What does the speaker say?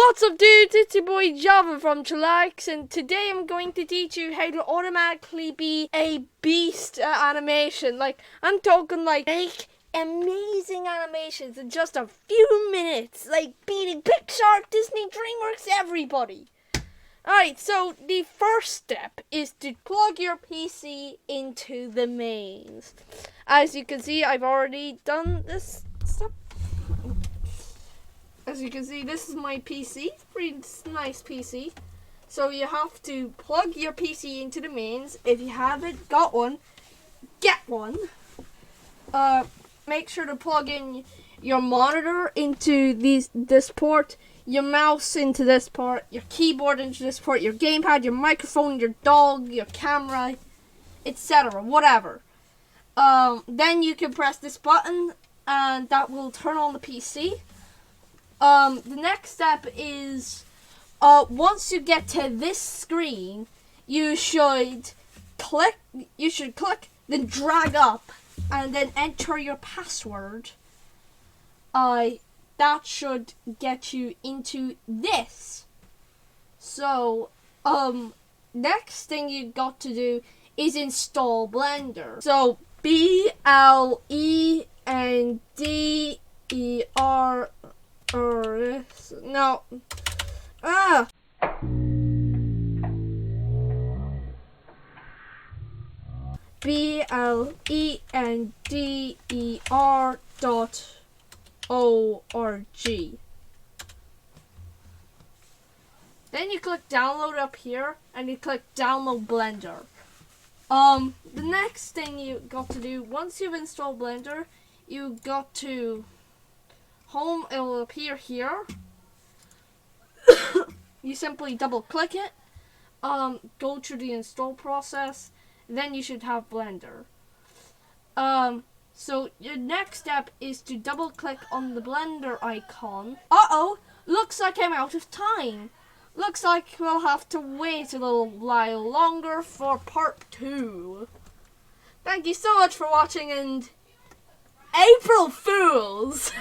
What's up, dudes? It's your boy Java from Chillax, and today I'm going to teach you how to automatically be a beast at animation. Like, I'm talking like make amazing animations in just a few minutes, like beating Pixar, Disney, DreamWorks, everybody. Alright, so the first step is to plug your PC into the mains. As you can see, I've already done this step. As you can see, this is my PC. Pretty nice PC. So you have to plug your PC into the mains. If you haven't got one, get one. Make sure to plug in your monitor into this port, your mouse into this port, your keyboard into this port, your gamepad, your microphone, your dog, your camera, etc. Whatever. Then you can press this button and that will turn on the PC. The next step is, once you get to this screen, you should click, then drag up, and then enter your password. That should get you into this. So, next thing you got to do is install Blender. So, BLENDER. No. BLENDER.org. Then you click download up here and you click download Blender. The next thing you got to do, once you've installed Blender, you got to home. It will appear here. You simply double click it, go through the install process, then you should have Blender. So your next step is to double click on the Blender icon. Looks like I'm out of time. Looks like we'll have to wait a little while longer for part 2. Thank you so much for watching, and April Fools!